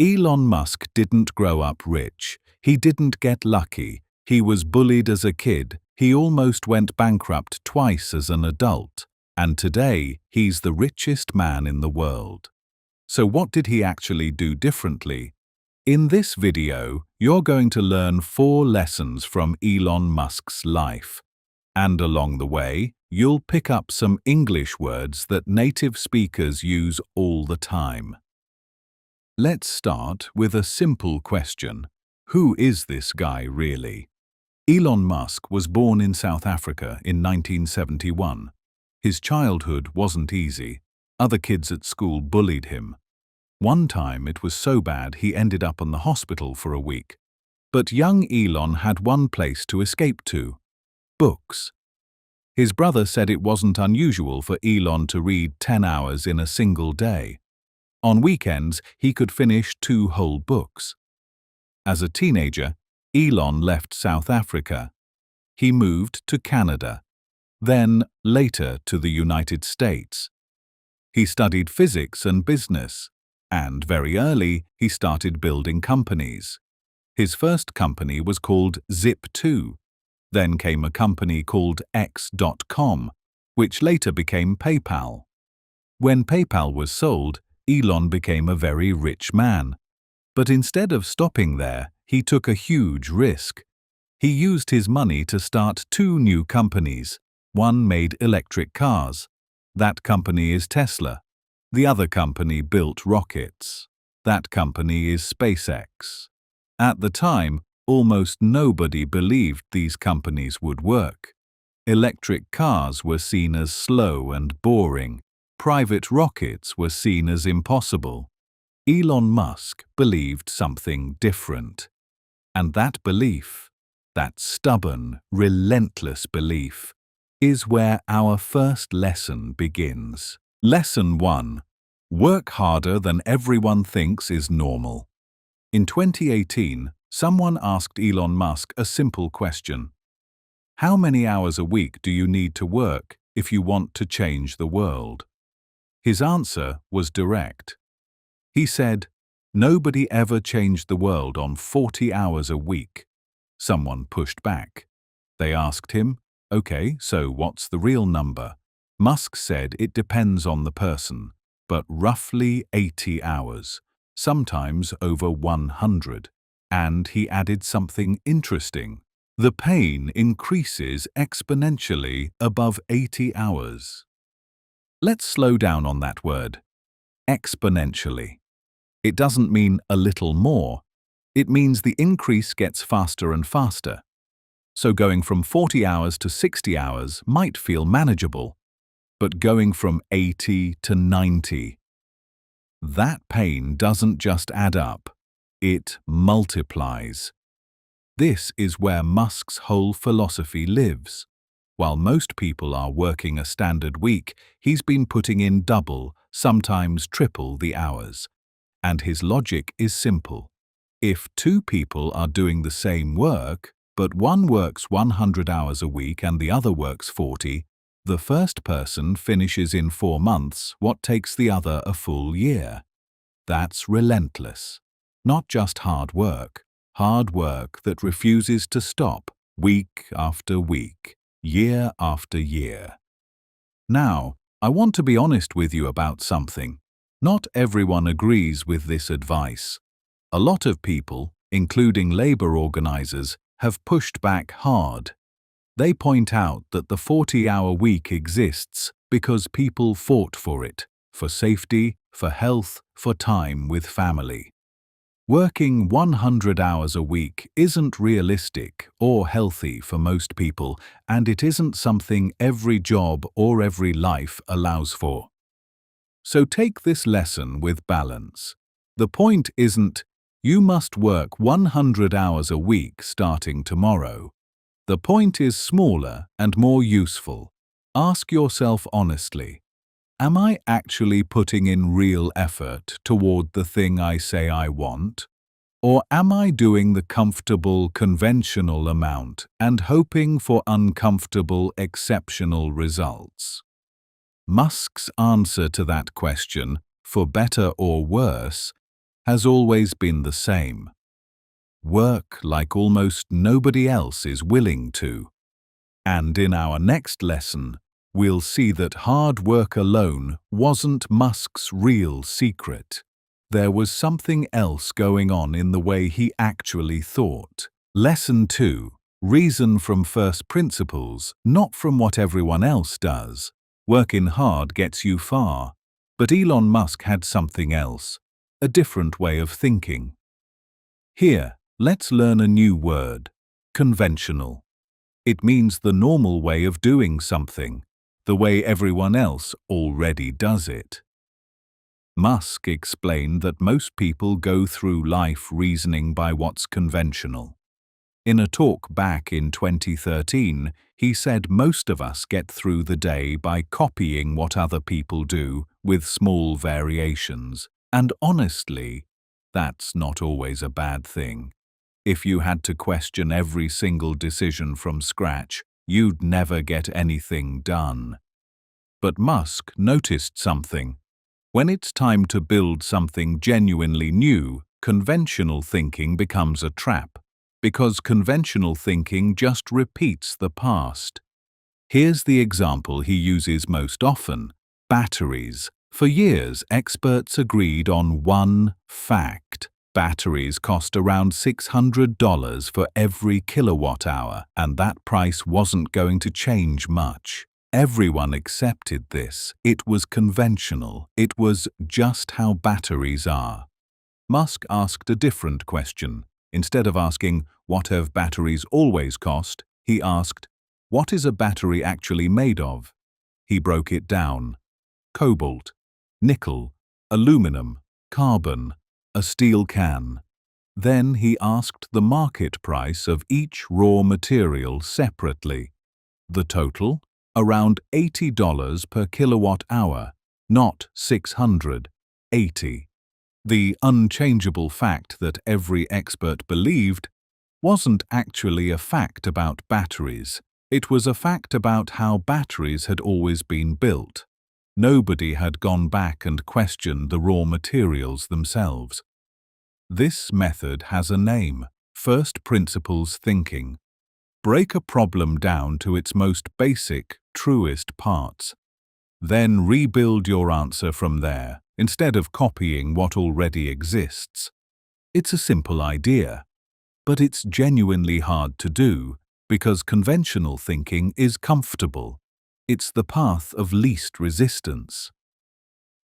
Elon Musk didn't grow up rich. He didn't get lucky. He was bullied as a kid. He almost went bankrupt twice as an adult. And today, he's the richest man in the world. So what did he actually do differently? In this video, you're going to learn 4 lessons from Elon Musk's life. And along the way, you'll pick up some English words that native speakers use all the time. Let's start with a simple question. Who is this guy really? Elon Musk was born in South Africa in 1971. His childhood wasn't easy. Other kids at school bullied him. One time it was so bad he ended up in the hospital for a week. But young Elon had one place to escape to: books. His brother said it wasn't unusual for Elon to read 10 hours in a single day. On weekends, he could finish 2 whole books. As a teenager, Elon left South Africa. He moved to Canada, then later to the United States. He studied physics and business, and very early he started building companies. His first company was called Zip2. Then came a company called X.com, which later became PayPal. When PayPal was sold, Elon became a very rich man. But instead of stopping there, he took a huge risk. He used his money to start 2 new companies. One made electric cars. That company is Tesla. The other company built rockets. That company is SpaceX. At the time, almost nobody believed these companies would work. Electric cars were seen as slow and boring. Private rockets were seen as impossible. Elon Musk believed something different. And that belief, that stubborn, relentless belief, is where our first lesson begins. Lesson 1. Work harder than everyone thinks is normal. In 2018, someone asked Elon Musk a simple question. How many hours a week do you need to work if you want to change the world? His answer was direct. He said, "Nobody ever changed the world on 40 hours a week." Someone pushed back. They asked him, "Okay, so what's the real number?" Musk said it depends on the person, but roughly 80 hours, sometimes over 100. And he added something interesting. The pain increases exponentially above 80 hours. Let's slow down on that word. Exponentially. It doesn't mean a little more. It means the increase gets faster and faster. So going from 40 hours to 60 hours might feel manageable, but going from 80 to 90, that pain doesn't just add up, it multiplies. This is where Musk's whole philosophy lives. While most people are working a standard week, he's been putting in double, sometimes triple the hours. And his logic is simple. If 2 people are doing the same work, but one works 100 hours a week and the other works 40, the first person finishes in 4 months what takes the other a full year. That's relentless. Not just hard work that refuses to stop, week after week, year after year. Now, I want to be honest with you about something. Not everyone agrees with this advice. A lot of people, including labor organizers, have pushed back hard. They point out that the 40-hour week exists because people fought for it, for safety, for health, for time with family. Working 100 hours a week isn't realistic or healthy for most people, and it isn't something every job or every life allows for. So take this lesson with balance. The point isn't, you must work 100 hours a week starting tomorrow. The point is smaller and more useful. Ask yourself honestly, am I actually putting in real effort toward the thing I say I want? Or am I doing the comfortable, conventional amount and hoping for uncomfortable, exceptional results? Musk's answer to that question, for better or worse, has always been the same. Work like almost nobody else is willing to. And in our next lesson, we'll see that hard work alone wasn't Musk's real secret. There was something else going on in the way he actually thought. Lesson 2. Reason from first principles, not from what everyone else does. Working hard gets you far. But Elon Musk had something else, a different way of thinking. Here, let's learn a new word: conventional. It means the normal way of doing something, the way everyone else already does it. Musk explained that most people go through life reasoning by what's conventional. In a talk back in 2013, he said most of us get through the day by copying what other people do with small variations. And honestly, that's not always a bad thing. If you had to question every single decision from scratch, you'd never get anything done. But Musk noticed something. When it's time to build something genuinely new, conventional thinking becomes a trap, because conventional thinking just repeats the past. Here's the example he uses most often: batteries. For years, experts agreed on one fact. Batteries cost around $600 for every kilowatt hour, and that price wasn't going to change much. Everyone accepted this. It was conventional. It was just how batteries are. Musk asked a different question. Instead of asking, "What have batteries always cost?" he asked, "What is a battery actually made of?" He broke it down: cobalt, nickel, aluminum, carbon, a steel can. Then he asked the market price of each raw material separately. The total? Around $80 per kilowatt hour, not 680. The unchangeable fact that every expert believed wasn't actually a fact about batteries. It was a fact about how batteries had always been built. Nobody had gone back and questioned the raw materials themselves. This method has a name: first principles thinking. Break a problem down to its most basic, truest parts. Then rebuild your answer from there, instead of copying what already exists. It's a simple idea, but it's genuinely hard to do because conventional thinking is comfortable. It's the path of least resistance.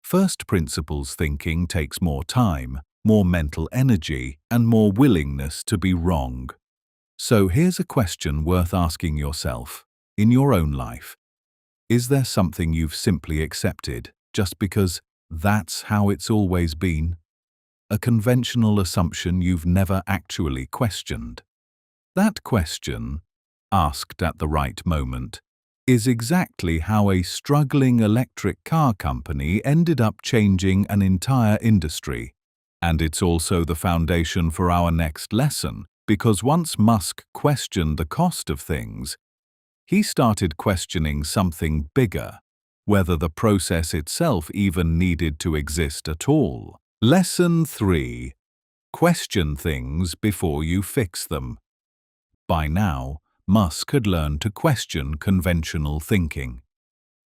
First principles thinking takes more time, more mental energy, and more willingness to be wrong. So here's a question worth asking yourself. In your own life, is there something you've simply accepted just because that's how it's always been? A conventional assumption you've never actually questioned. That question, asked at the right moment, is exactly how a struggling electric car company ended up changing an entire industry. And it's also the foundation for our next lesson, because once Musk questioned the cost of things, he started questioning something bigger, whether the process itself even needed to exist at all. Lesson 3. Question things before you fix them. By now, Musk had learned to question conventional thinking.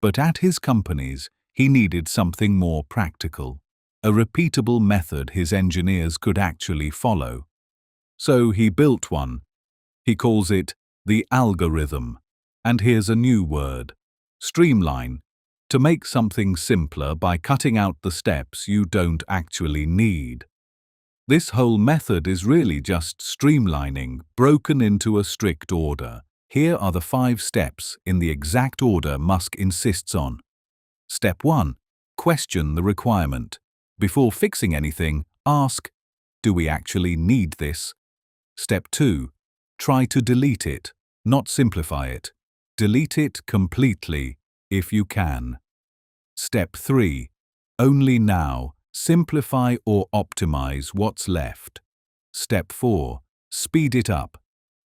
But at his companies, he needed something more practical, a repeatable method his engineers could actually follow. So he built one. He calls it the algorithm. And here's a new word: streamline, to make something simpler by cutting out the steps you don't actually need. This whole method is really just streamlining, broken into a strict order. Here are the 5 steps in the exact order Musk insists on. Step 1. Question the requirement. Before fixing anything, ask, do we actually need this? Step 2. Try to delete it, not simplify it. Delete it completely, if you can. Step 3. Only now, simplify or optimize what's left. Step 4. Speed it up.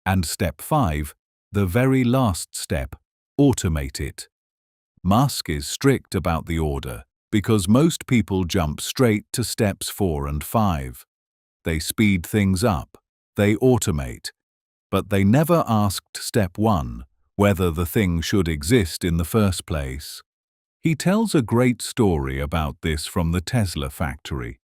And Step 5, the very last step, automate it. Musk is strict about the order. Because most people jump straight to steps 4 and 5. They speed things up, they automate, but they never asked step 1, whether the thing should exist in the first place. He tells a great story about this from the Tesla factory.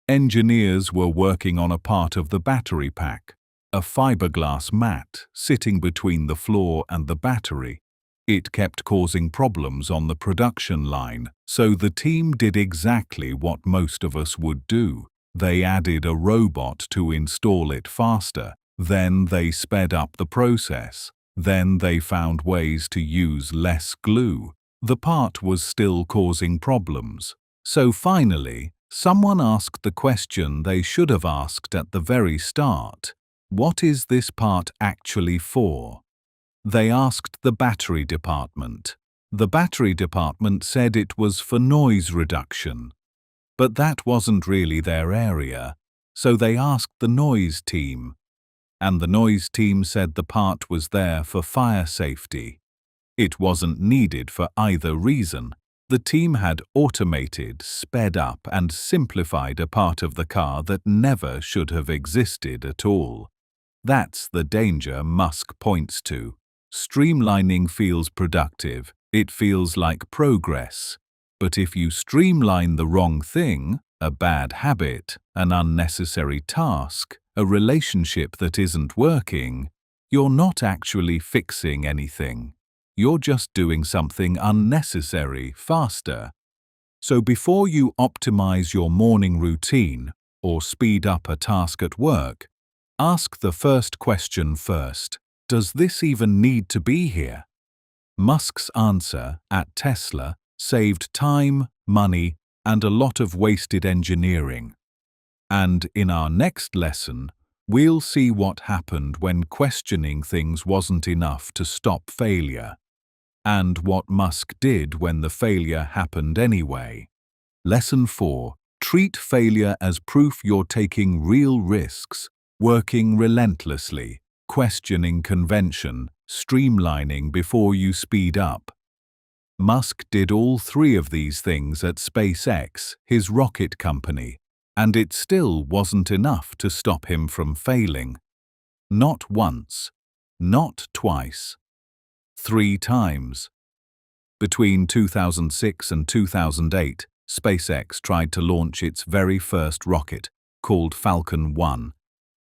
Engineers were working on a part of the battery pack, a fiberglass mat sitting between the floor and the battery. It kept causing problems on the production line, so the team did exactly what most of us would do. They added a robot to install it faster. Then they sped up the process. Then they found ways to use less glue. The part was still causing problems. So finally, someone asked the question they should have asked at the very start. What is this part actually for? They asked the battery department. The battery department said it was for noise reduction. But that wasn't really their area, so they asked the noise team. And the noise team said the part was there for fire safety. It wasn't needed for either reason. The team had automated, sped up, and simplified a part of the car that never should have existed at all. That's the danger Musk points to. Streamlining feels productive, it feels like progress. But if you streamline the wrong thing, a bad habit, an unnecessary task, a relationship that isn't working, you're not actually fixing anything. You're just doing something unnecessary faster. So before you optimize your morning routine or speed up a task at work, ask the first question first. Does this even need to be here? Musk's answer at Tesla saved time, money, and a lot of wasted engineering. And in our next lesson, we'll see what happened when questioning things wasn't enough to stop failure, and what Musk did when the failure happened anyway. Lesson 4. Treat failure as proof you're taking real risks, working relentlessly, questioning convention, streamlining before you speed up. Musk did all 3 of these things at SpaceX, his rocket company, and it still wasn't enough to stop him from failing. Not once, not twice, 3 times. Between 2006 and 2008, SpaceX tried to launch its very first rocket, called Falcon 1.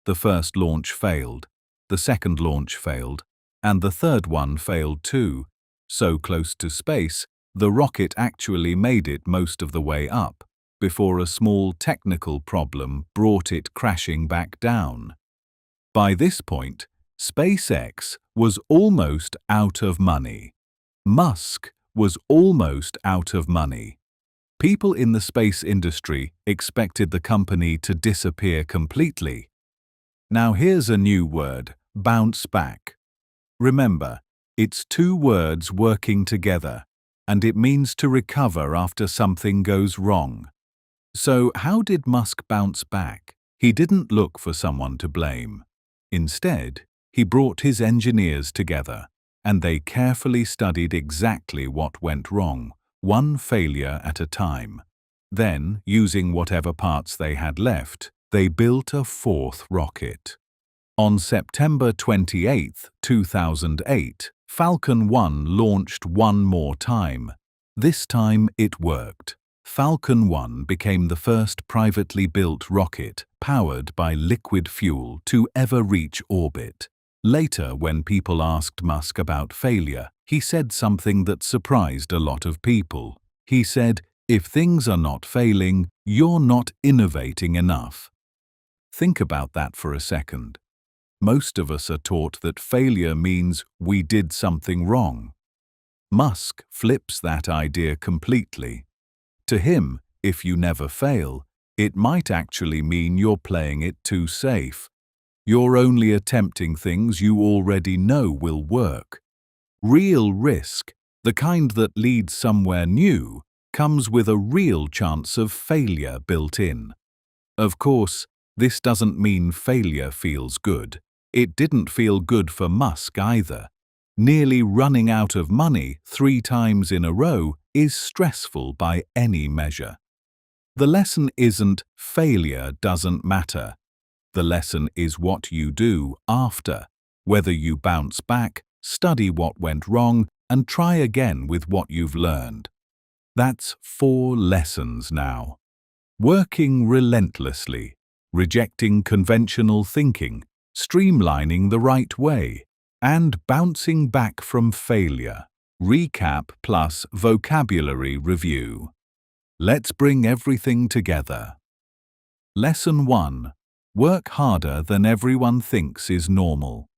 The first launch failed, the second launch failed, and the third one failed too. So close to space, the rocket actually made it most of the way up, before a small technical problem brought it crashing back down. By this point, SpaceX was almost out of money. Musk was almost out of money. People in the space industry expected the company to disappear completely. Now here's a new word, bounce back. Remember, it's 2 words working together, and it means to recover after something goes wrong. So how did Musk bounce back? He didn't look for someone to blame. Instead, he brought his engineers together, and they carefully studied exactly what went wrong, one failure at a time. Then, using whatever parts they had left, they built a 4th rocket. On September 28, 2008, Falcon 1 launched one more time. This time it worked. Falcon 1 became the first privately built rocket powered by liquid fuel to ever reach orbit. Later, when people asked Musk about failure, he said something that surprised a lot of people. He said, "If things are not failing, you're not innovating enough." Think about that for a second. Most of us are taught that failure means we did something wrong. Musk flips that idea completely. To him, if you never fail, it might actually mean you're playing it too safe. You're only attempting things you already know will work. Real risk, the kind that leads somewhere new, comes with a real chance of failure built in. Of course, this doesn't mean failure feels good. It didn't feel good for Musk either. Nearly running out of money 3 times in a row is stressful by any measure. The lesson isn't failure doesn't matter. The lesson is what you do after, whether you bounce back, study what went wrong, and try again with what you've learned. That's 4 lessons now. Working relentlessly, rejecting conventional thinking, streamlining the right way, and bouncing back from failure. Recap plus vocabulary review. Let's bring everything together. Lesson 1. Work harder than everyone thinks is normal.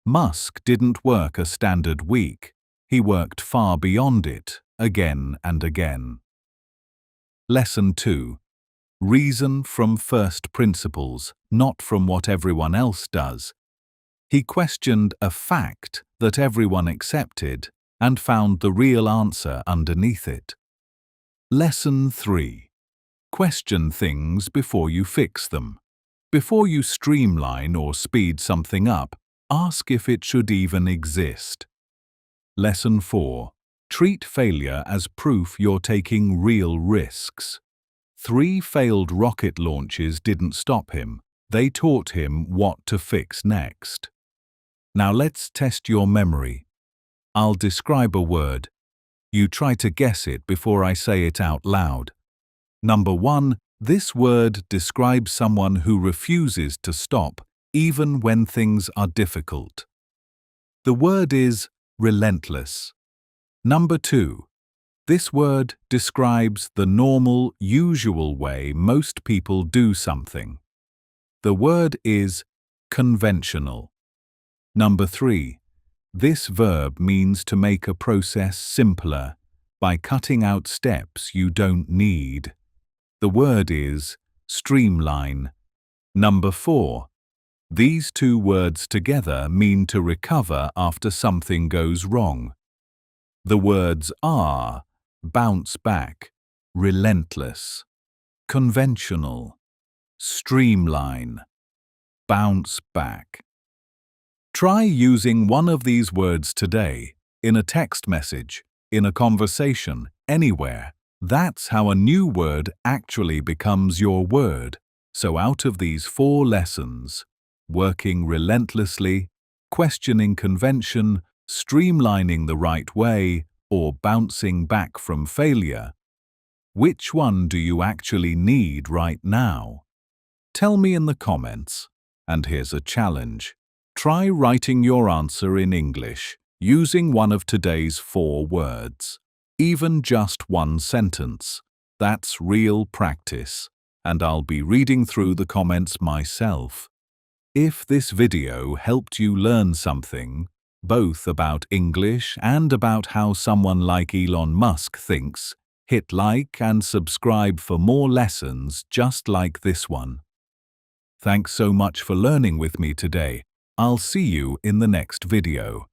Musk didn't work a standard week. He worked far beyond it, again and again. Lesson 2. Reason from first principles, not from what everyone else does. He questioned a fact that everyone accepted and found the real answer underneath it. Lesson 3. Question things before you fix them. Before you streamline or speed something up, ask if it should even exist. Lesson 4. Treat failure as proof you're taking real risks. 3 failed rocket launches didn't stop him. They taught him what to fix next. Now let's test your memory. I'll describe a word. You try to guess it before I say it out loud. Number 1. This word describes someone who refuses to stop, even when things are difficult. The word is relentless. Number 2. This word describes the normal, usual way most people do something. The word is conventional. Number 3. This verb means to make a process simpler by cutting out steps you don't need. The word is streamline. Number 4. These 2 words together mean to recover after something goes wrong. The words are bounce back, relentless, conventional, streamline, bounce back. Try using one of these words today, in a text message, in a conversation, anywhere. That's how a new word actually becomes your word. So out of these 4 lessons, working relentlessly, questioning convention, streamlining the right way, or bouncing back from failure, which one do you actually need right now? Tell me in the comments. And here's a challenge. Try writing your answer in English, using one of today's 4 words. Even just 1 sentence. That's real practice, and I'll be reading through the comments myself. If this video helped you learn something, both about English and about how someone like Elon Musk thinks, hit like and subscribe for more lessons just like this one. Thanks so much for learning with me today. I'll see you in the next video.